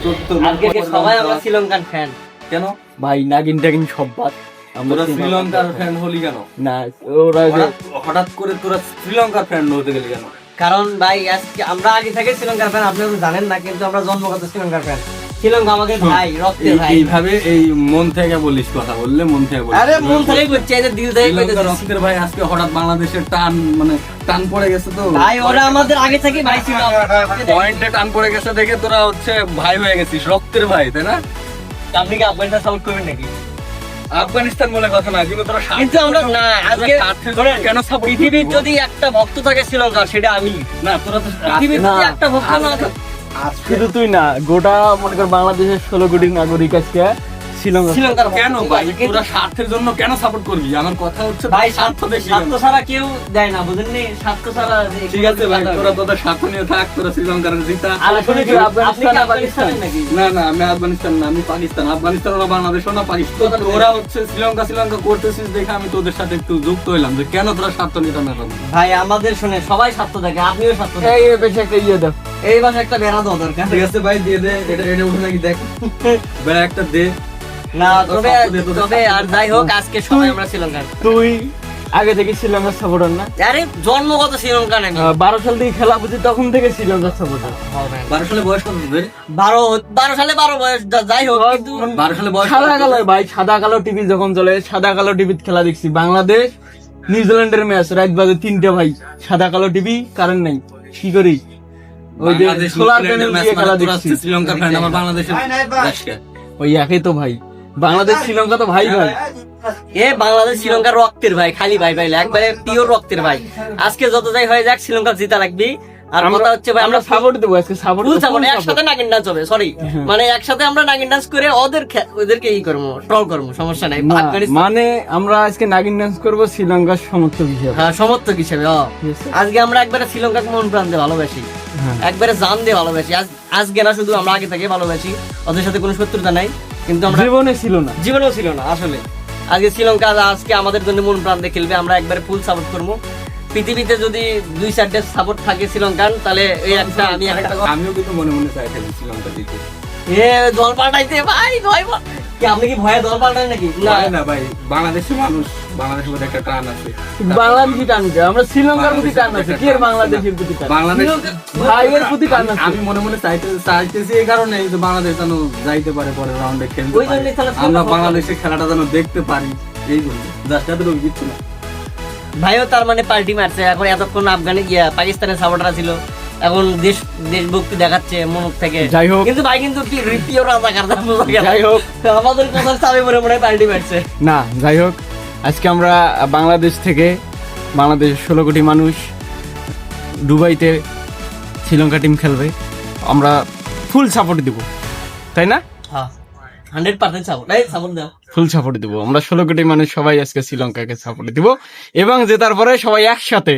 আজকে সবাই আমরা শ্রীলঙ্কান ফ্যান। কেন ভাই নাগিন টাগিন সব বাদ, আমরা তোরা শ্রীলঙ্কার ফ্যান হলি কেন? না ওরা হঠাৎ করে তোরা শ্রীলঙ্কার ফ্যান হতে গেলি কেন? কারণ ভাই আজকে আমরা আগে থেকে শ্রীলঙ্কার ফ্যান, আপনি তো জানেন না, কিন্তু আমরা জন্মগত শ্রীলঙ্কার ফ্যান। শ্রীলঙ্কা আমাদের ভাই, রক্তের ভাই। এইভাবে এই মন থেকে বলিস, কথা বললে মন থেকে বলিস। আরে মন থেকেই বলছি, এই যে দিল থেকে শ্রীলঙ্কার কইতেছি। রক্তের ভাই আজকে হঠাৎ বাংলাদেশের টান, মানে টান পড়ে গেছে তো ভাই ওরা আমাদের আগে থেকে ভাই ছিল। পয়েন্টে টান পড়ে গেছে দেখে তোরা হচ্ছে ভাই হয়ে গেছিস, রক্তের ভাই, তাই না? আপনি কি আফগানিস্তান সাপোর্ট করবেন নাকি? আফগানিস্তান বলে কথা না, কিন্তু তোরা কিন্তু আমরা না, আজকে কেন সাপোর্ট? পৃথিবীর যদি একটা ভক্ত থাকে শ্রীলঙ্কার, সেটা আমি। না তোরা তো পৃথিবীর যদি একটা ভক্ত না থাকে, শুধু তুই না, গোটা মনে কর বাংলাদেশের 16 কোটি নাগরিক আজকে শ্রীলঙ্কার ভক্ত কেন ঠিক ভাই আছে, কিন্তু তোরা স্বার্থের জন্য কেন সাপোর্ট করবি? আমার কথা হচ্ছে ভাই স্বার্থ দেখি স্বার্থ ছাড়া কেউ দেয় না, বুঝেননি? স্বার্থ ছাড়া ঠিক আছে ভাই, তোরা তোদের স্বার্থ নিয়ে থাক, তোরা শ্রীলঙ্কার জিতা। আর শুনে কি আফগানিস্তান আপনি কি না আফগানিস্তানের নাকি? না না, আমি আফগানিস্তান না, আমি পাকিস্তান। আফগানিস্তান না, বাংলাদেশও না, পাকিস্তান। তোরা হচ্ছে শ্রীলঙ্কা করতেছিস দেখে আমি তোদের সাথে একটু যুক্ত হইলাম যে কেন তোরা স্বার্থ নিতে না পারবি। ভাই আমাদের শুনে সবাই স্বার্থ থাকে, আপনিও স্বার্থ থাকে। এই বেশি একটা ইয়ে দাও। এই মাসে একটা বেড়া দেওয়া দরকার। ঠিক আছে ভাই, দিয়ে দে, এটা উঠে নাকি দেখ, ভাই একটা দে। না তবে আর যাই হোক, আজকে সবাই আমরা শ্রীলঙ্কান। তুই আগে থেকে শ্রীলঙ্কার সাপোর্টার না? আরে জন্মগত শ্রীলঙ্কান আমি। 12 সাল থেকে খেলা বুঝি, তখন থেকে শ্রীলঙ্কার সাপোর্টার। 12 সালে বয়স কত তোদের? 12 সালে 12 বয়স, যাই হোক, কিন্তু 12 সালে বয়স সাদা কালো ভাই, সাদা কালো টিভি যখন চলে, সাদা কালো টিভিতে খেলা দেখছি। বাংলাদেশ নিউজিল্যান্ডের ম্যাচ রাত বাজে 3টে ভাই, সাদা কালো টিভি, কারেন্ট নাই, কি করি? ওই যে বাংলাদেশ সোলার নিউজিল্যান্ডের প্যানেল ম্যাচ দিয়ে মানে খেলা তোরা দেখছি। হচ্ছে শ্রীলঙ্কার ফ্যান, আমার বাংলাদেশের দেশকে। ওই একই তো ভাই, বাংলাদেশ শ্রীলঙ্কা তো ভাই ভাই। এ বাংলাদেশ শ্রীলঙ্কার রক্তের ভাই, খালি ভাই ভাই, একবারে পিওর রক্তের ভাই। আজকে যত যাই হয়ে যাক, শ্রীলঙ্কা জিতা লাগবে। আর কথা হচ্ছে ভাই, আমরা সাপোর্ট দেবো আজকে, সাপোর্ট ফুল সাপোর্ট, একসাথে নাগিন ডান্স হবে, সরি মানে একসাথে আমরা নাগিন ডান্স করে ওদেরকে ই করবো, ট্রল করবো, সমস্যা নাই। আফগানিস্তান মানে আমরা আজকে নাগিন ডান্স করবো শ্রীলঙ্কার সমর্থক হিসেবে। হ্যাঁ, সমর্থক হিসেবে। আজকে আমরা একবারে শ্রীলঙ্কাকে মন প্রাণ দিয়ে ভালোবাসি, হ্যাঁ। একবারে জান দিয়ে ভালোবাসি। আজকে না, শুধু আমরা আগে থেকে ভালোবাসি, ওদের সাথে কোনো শত্রুতা নাই, কিন্তু আমরা জীবনে ছিল না, জীবনেও ছিল না আসলে। আজকে শ্রীলঙ্কা আজকে আমাদের জন্য মন প্রাণ দিয়ে খেলবে, আমরা একবারে ফুল সাপোর্ট করবো। পৃথিবীতে যদি 2-4টে সাপোর্ট থাকে শ্রীলঙ্কান, তাহলে এই একটা আমি একটা আমিও কিন্তু মনে মনে চাইছিলাম শ্রীলঙ্কা জিতে। এ দল পাল্টাইতে ভাই, ভয় কি আপনি কি ভয়ে দল পাল্টান নাকি? না না ভাই, বাংলাদেশের মানুষ, বাংলাদেশের মধ্যে একটা টান আছে। বাংলাদেশি টানছে, আমরা শ্রীলঙ্কার প্রতি টান আছে, কি এর বাংলাদেশের প্রতি টান? বাংলাদেশ ভাইয়ের প্রতি টান আছে। আমি মনে মনে চাইতেছি এই কারণে যে বাংলাদেশ যেন যাইতে পারে পরের রাউন্ডে খেলতে ওই পারে। জন্যই তাহলে আমরা বাংলাদেশের খেলাটা যেন দেখতে পারি, এই জন্য জাস্ট এতটুকু কিছু না। ভাইও তার মানে পাল্টি মারছে। এখন এতক্ষণ পাকিস্তানের সাপোর্টার ছিল, এখন দেশভক্তি দেখাচ্ছে মন থেকে। যাই হোক, কিন্তু ভাই কিন্তু কি রীতিও রাজাকার, যাই হোক, আমাদের কথা চাপে মনে মনে পাল্টি মারছে। না যাই হোক, আজকে আমরা বাংলাদেশ থেকে, বাংলাদেশের 16 কোটি মানুষ দুবাইতে শ্রীলঙ্কা টিম খেলবে, আমরা ফুল সাপোর্ট দিব, তাই না? হ্যাঁ, 100% সাপোর্ট, এই সাপোর্ট দাও। ফুল সাপোর্ট দিব আমরা, 16 কোটি মানুষ সবাই আজকে শ্রীলঙ্কাকে সাপোর্ট দিব, এবং জেতার পরে সবাই একসাথে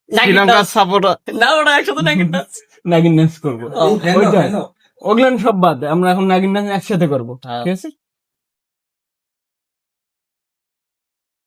শ্রীলঙ্কার সাপোর্ট না, ওটা একসাথে নাগিন ডান্স করবো। ওইটা ওগুলান সব বাদ, আমরা এখন নাগিন ডান্স একসাথে করবো, ঠিক আছে?